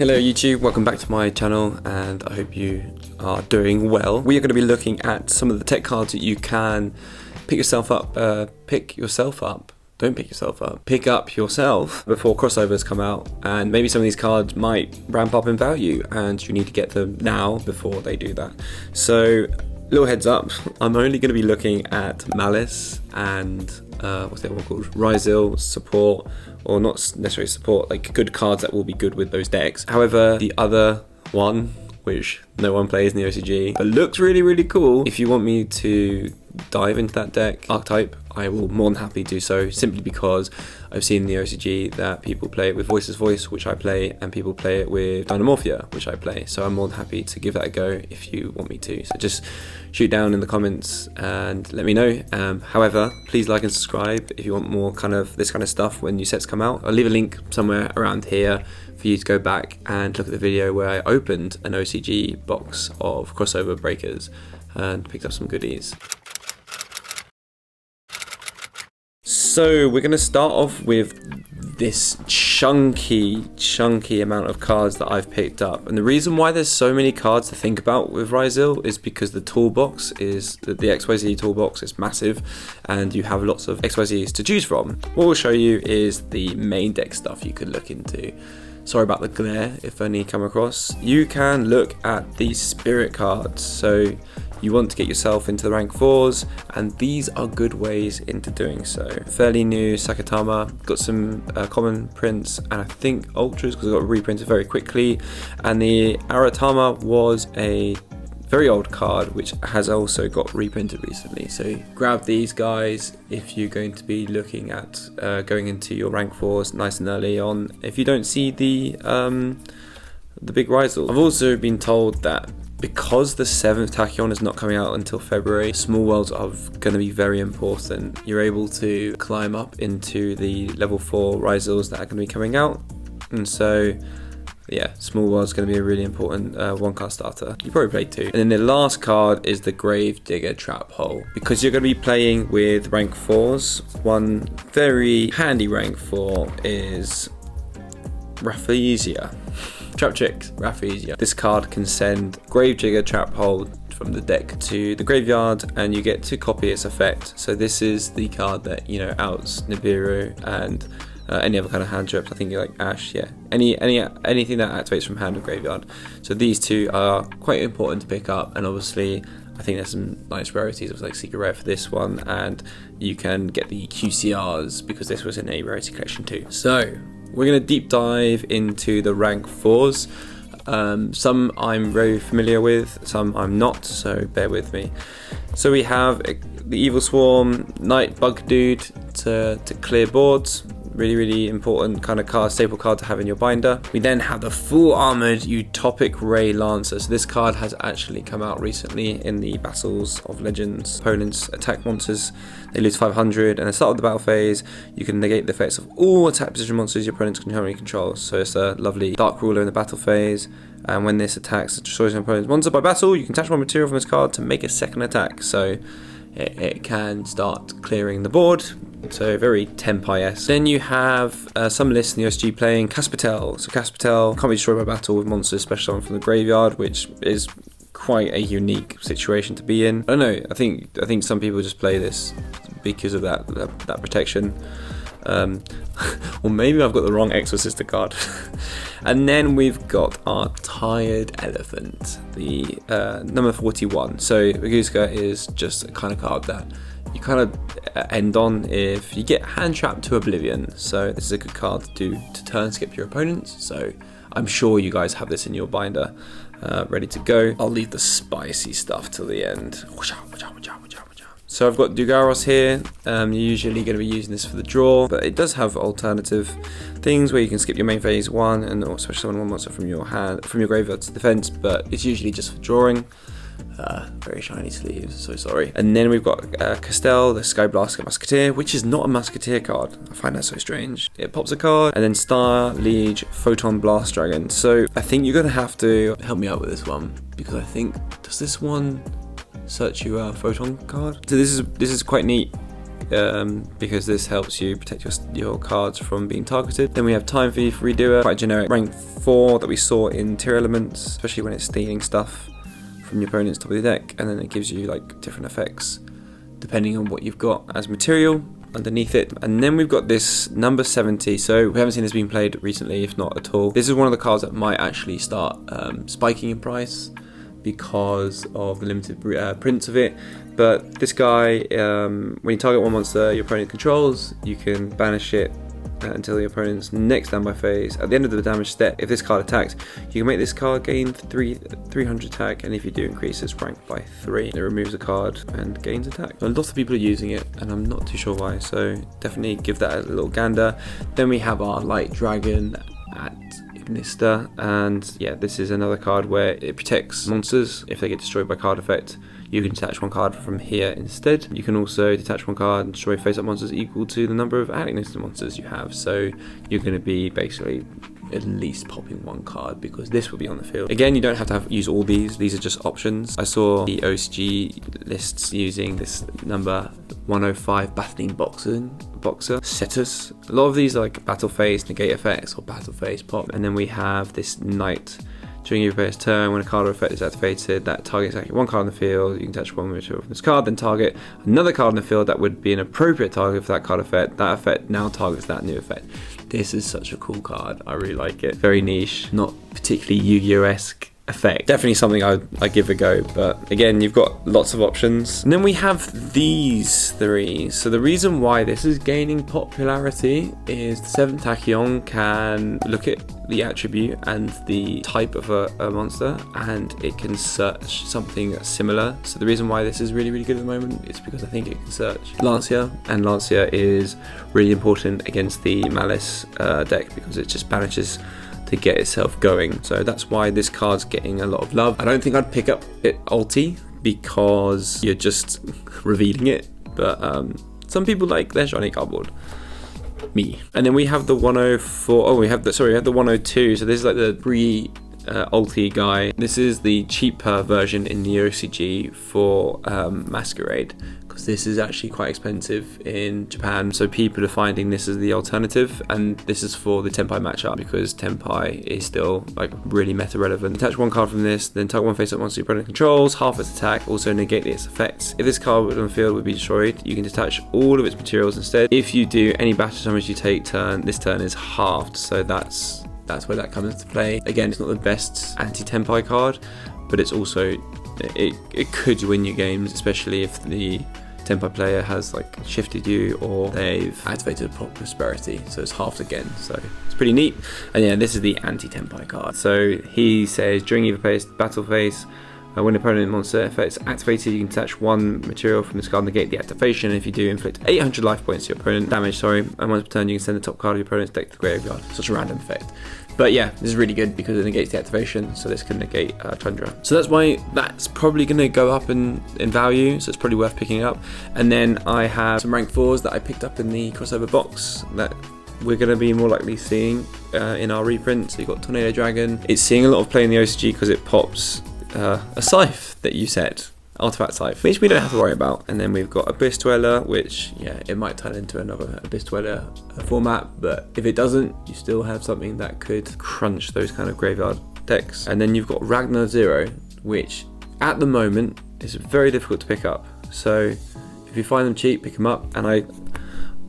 Hello YouTube, welcome back to my channel and I hope you are doing well. We are going to be looking at some of the tech cards that you can pick up yourself before crossovers come out, and maybe some of these cards might ramp up in value and you need to get them now before they do that. So little heads up, I'm only going to be looking at Malice and what's the other one called? RYZEAL support, or not necessarily support, like good cards that will be good with those decks. However, the other one, which no one plays in the OCG, but looks really cool, if you want me to dive into that deck, archetype, I will more than happily do so, simply because I've seen in the OCG that people play it with Voice's Voice, which I play, and people play it with Dynamorphia, which I play, so I'm more than happy to give that a go if you want me to. So just shoot down in the comments and let me know. However, please like and subscribe if you want more kind of this kind of stuff when new sets come out. I'll leave a link somewhere around here for you to go back and look at the video where I opened an OCG box of crossover breakers and picked up some goodies. So we're going to start off with this chunky amount of cards that I've picked up, and the reason why there's so many cards to think about with RYZEAL is because the toolbox is the XYZ toolbox is massive and you have lots of XYZs to choose from. What we'll show you is the main deck stuff you could look into. Sorry about the glare if any come across. You can look at these spirit cards, so you want to get yourself into the rank 4s, and these are good ways into doing so. Fairly new Sakatama, got some common prints and I think ultras because it got reprinted very quickly, and the Aratama was a very old card which has also got reprinted recently, so grab these guys if you're going to be looking at going into your rank 4s nice and early on if you don't see the big RYZEAL. I've also been told that because the 7th Tachyon is not coming out until February, small worlds are going to be very important. You're able to climb up into the level 4 RYZEALs that are going to be coming out, and so yeah, small world's going to be a really important one card starter. You probably play 2. And then the last card is the Gravedigger Trap Hole. Because you're going to be playing with rank 4s, one very handy rank 4 is RYZEAL. Trap Chicks, RYZEAL. This card can send Gravedigger Trap Hole from the deck to the graveyard and you get to copy its effect. So this is the card that, you know, outs Nibiru and any other kind of hand traps. I think like Ash, yeah. Anything that activates from hand or graveyard. So these two are quite important to pick up, and obviously I think there's some nice rarities of like secret rare for this one, and you can get the QCRs because this was in a rarity collection too. So we're going to deep dive into the rank 4s. Some I'm very familiar with, some I'm not, so bear with me. So we have the Evil Swarm, Night Bug Dude to clear boards. Really important kind of card, staple card to have in your binder. We then have the full armored Utopic Ray Lancer. So this card has actually come out recently in the Battles of Legends. Opponents attack monsters, they lose 500, and at the start of the battle phase you can negate the effects of all attack position monsters your opponents can currently control. So it's a lovely Dark Ruler in the battle phase, and when this attacks it destroys your opponent's monster by battle, you can attach one material from this card to make a second attack. So it can start clearing the board. So very Tenpai-esque. Then you have some lists in the OSG playing Caspatel. So Caspatel can't be destroyed by battle with monsters, especially on from the graveyard, which is quite a unique situation to be in. I don't know. I think some people just play this because of that protection. Or maybe I've got the wrong Exorcista card. And then we've got our Tired Elephant, the number 41. So Raguska is just a kind of card that you kind of end on if you get hand trapped to oblivion. So this is a good card to turn skip your opponents. So I'm sure you guys have this in your binder ready to go. I'll leave the spicy stuff till the end. So I've got Dugaros here. You're usually going to be using this for the draw, but it does have alternative things where you can skip your main phase 1 and especially summon one monster from your hand, from your graveyard to defense, but it's usually just for drawing. Very shiny sleeves, so sorry. And then we've got Castel, the Skyblaster Musketeer, which is not a Musketeer card. I find that so strange. It pops a card, and then Star, Liege, Photon Blast Dragon. So I think you're going to have to help me out with this one, because I think, does this one search you a Photon card? So this is quite neat. because this helps you protect your cards from being targeted. Then we have Time Thief Redoer, quite generic, rank 4 that we saw in Tier Elements, especially when it's stealing stuff from your opponent's top of the deck, and then it gives you like different effects depending on what you've got as material underneath it. And then we've got this number 70, so we haven't seen this being played recently, if not at all. This is one of the cards that might actually start spiking in price because of the limited prints of it. But this guy, when you target one monster your opponent controls, you can banish it until your opponent's next standby phase. At the end of the damage step, if this card attacks, you can make this card gain 300 attack, and if you do, increase its rank by 3. It removes a card and gains attack. A lot of people are using it, and I'm not too sure why, so definitely give that a little gander. Then we have our Light Dragon at Ignister, and yeah, this is another card where it protects monsters if they get destroyed by card effect. You can detach one card from here instead. You can also detach one card and destroy face-up monsters equal to the number of Ignister monsters you have. So you're going to be basically at least popping one card because this will be on the field. Again, you don't have to use all these are just options. I saw the OCG lists using this number 105 Battling Boxer Cetus. A lot of these are like battle phase negate effects or battle phase pop. And then we have this Knight. During your player's turn, when a card or effect is activated that targets one card in the field, you can touch one material from this card, then target another card in the field that would be an appropriate target for that card effect. That effect now targets that new effect. This is such a cool card. I really like it. Very niche, not particularly Yu-Gi-Oh-esque effect. Definitely something I give a go, but again, you've got lots of options. And then we have these three. So the reason why this is gaining popularity is the 7th Tachyon can look at the attribute and the type of a monster, and it can search something similar. So the reason why this is really good at the moment is because I think it can search Lancia, and Lancia is really important against the Malice deck because it just banishes to get itself going. So that's why this card's getting a lot of love. I don't think I'd pick up it ulti because you're just revealing it, but some people like their shiny cardboard. Me. And then we have the 104. We have the 102. So this is like the ulti guy. This is the cheaper version in the OCG for Masquerade, because this is actually quite expensive in Japan, so people are finding this as the alternative, and this is for the Tenpai matchup because Tenpai is still like really meta relevant. Attach one card from this, then target one face-up monster your opponent controls, half its attack, also negate its effects. If this card on the field would be destroyed, you can detach all of its materials instead. If you do any battle damage you take this turn is halved, so that's where that comes into play. Again, it's not the best anti-Tenpai card, but it's also it could win you games, especially if the Tenpai player has like shifted you or they've activated Prosperity, so it's halved again, so it's pretty neat. And yeah, this is the anti-Tenpai card. So he says during either battle phase, when opponent monster effects activated, you can detach one material from this card, negate the activation. If you do, inflict 800 life points to your opponent, and once per turn you can send the top card of your opponent's deck to the graveyard. Such a random effect. But yeah, this is really good because it negates the activation, so this can negate Tundra. So that's why that's probably going to go up in value, so it's probably worth picking up. And then I have some rank 4s that I picked up in the crossover box that we're going to be more likely seeing in our reprint. So you've got Tornado Dragon. It's seeing a lot of play in the OCG because it pops a Scythe that you set, Artifact Scythe, which we don't have to worry about. And then we've got Abyss Dweller, which, yeah, it might turn into another Abyss Dweller format, but if it doesn't, you still have something that could crunch those kind of graveyard decks. And then you've got Ragnar Zero, which at the moment is very difficult to pick up. So if you find them cheap, pick them up. And I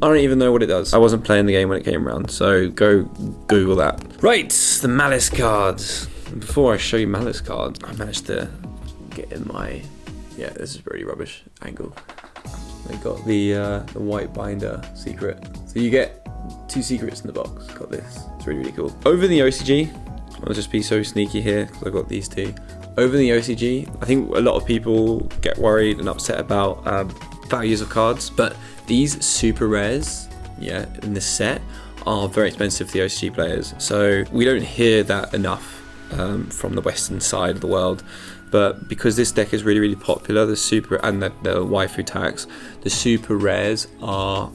don't even know what it does. I wasn't playing the game when it came around, so go Google that. Right, the Malice cards. Before I show you Malice cards, I managed to get in my, yeah, this is pretty rubbish angle. I got the white binder secret. So you get 2 secrets in the box. Got this. It's really cool. Over the OCG, I'll just be so sneaky here because I got these 2. Over the OCG, I think a lot of people get worried and upset about values of cards, but these super rares, yeah, in this set are very expensive for the OCG players. So we don't hear that enough from the western side of the world, but because this deck is really popular, the super and the waifu tax, the super rares are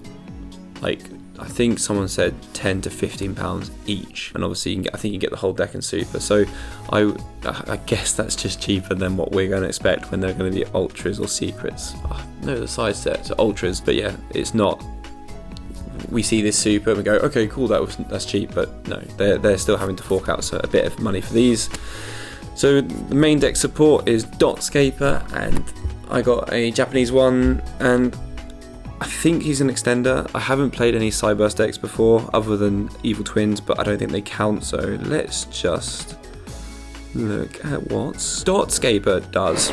like I think someone said £10 to £15 each, and obviously you can get, I think you get the whole deck in super. So I guess that's just cheaper than what we're going to expect when they're going to be ultras or secrets. Oh, no, the side sets are ultras, but yeah, it's not. We see this super and we go, okay, cool, that's cheap, but no, they're still having to fork out a bit of money for these. So the main deck support is Dotscaper, and I got a Japanese one, and I think he's an extender. I haven't played any Cyberse decks before other than Evil Twins, but I don't think they count, so let's just look at what Dotscaper does.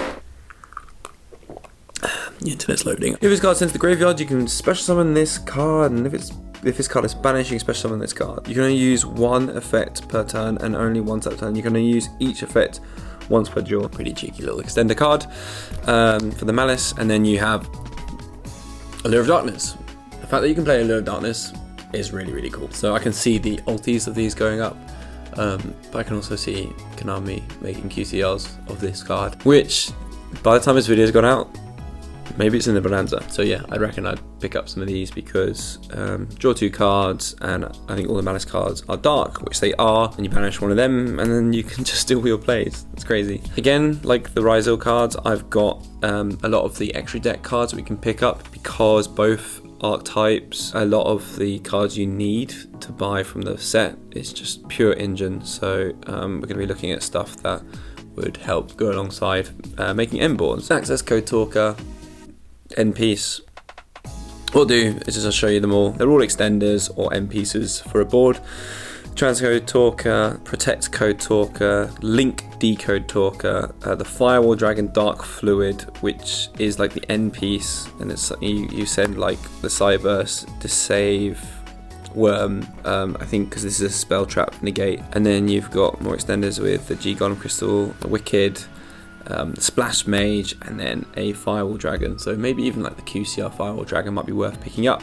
The internet's loading. If this card sends to the graveyard, you can special summon this card, and if this card is banished, you can special summon this card. You can only use one effect per turn and only once per turn. You can only use each effect once per draw. Pretty cheeky little extender card for the Malice. And then you have Allure of Darkness. The fact that you can play Allure of Darkness is really, really cool. So I can see the ultis of these going up, but I can also see Konami making QCRs of this card, which by the time this video has gone out, maybe it's in the Bonanza. So yeah, I reckon I'd pick up some of these because draw 2 cards, and I think all the Malice cards are dark, which they are, and you banish one of them and then you can just steal your plays. It's crazy. Again, like the RYZEAL cards, I've got a lot of the extra deck cards that we can pick up because both archetypes, a lot of the cards you need to buy from the set is just pure engine. So we're going to be looking at stuff that would help go alongside making end boards. Access Code Talker, end piece. What I'll do is just I'll show you them all. They're all extenders or end pieces for a board. Transcode Talker, Protect Code Talker, Link Decode Talker, the Firewall Dragon Dark Fluid, which is like the end piece, and it's you send like the Cyberse to save Worm, I think, because this is a spell trap negate. And then you've got more extenders with the G-Golem Crystal, the Wicked, Splash Mage, and then a Firewall Dragon. So maybe even like the QCR Firewall Dragon might be worth picking up,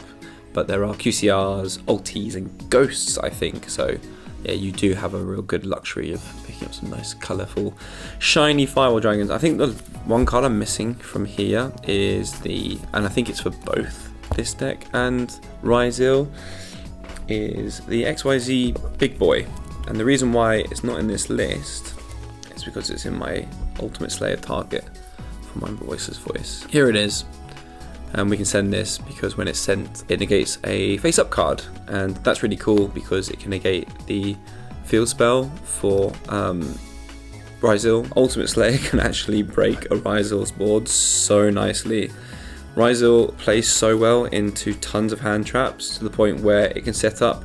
but there are QCRs, ultis, and ghosts, I think. So yeah, you do have a real good luxury of picking up some nice colourful shiny Firewall Dragons. I think the one card I'm missing from here is and I think it's for both this deck and RYZEAL, is the XYZ Big Boy. And the reason why it's not in this list is because it's in my Ultimate Slayer target for my Voice's Voice. Here it is, and we can send this because when it's sent, it negates a face-up card, and that's really cool because it can negate the field spell for RYZEAL. Ultimate Slayer can actually break a RYZEAL's board so nicely. RYZEAL plays so well into tons of hand traps to the point where it can set up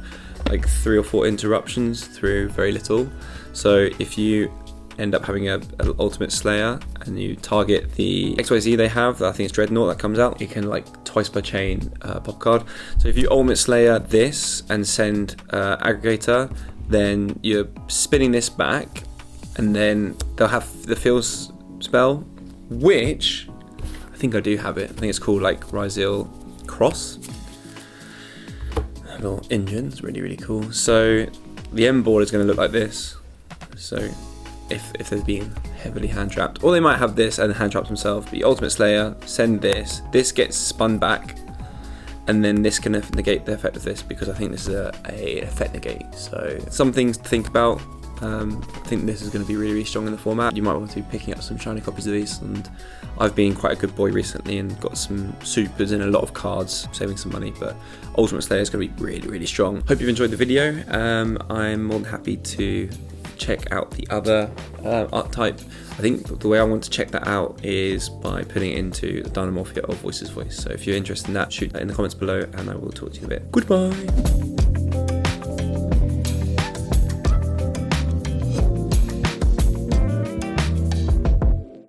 like 3 or 4 interruptions through very little. So if you end up having an Ultimate Slayer and you target the XYZ they have, I think it's Dreadnought that comes out, you can like twice per chain pop card. So if you Ultimate Slayer this and send Aggregator, then you're spinning this back, and then they'll have the field spell, which I think I do have it. I think it's called like RYZEAL Cross. A little engine, it's really, really cool. So the end board is going to look like this. So if they're being heavily hand trapped, or they might have this and hand traps themselves, but Ultimate Slayer, send this gets spun back, and then this can negate the effect of this, because I think this is a effect negate. So some things to think about. I think this is going to be really, really strong in the format. You might want to be picking up some shiny copies of these, and I've been quite a good boy recently and got some supers in a lot of cards, saving some money, but Ultimate Slayer is going to be really, really strong. Hope you've enjoyed the video. I'm more than happy to check out the other archetype. I think the way I want to check that out is by putting it into the Dynamorphia of Voice's Voice. So if you're interested in that, shoot that in the comments below, and I will talk to you in a bit. Goodbye!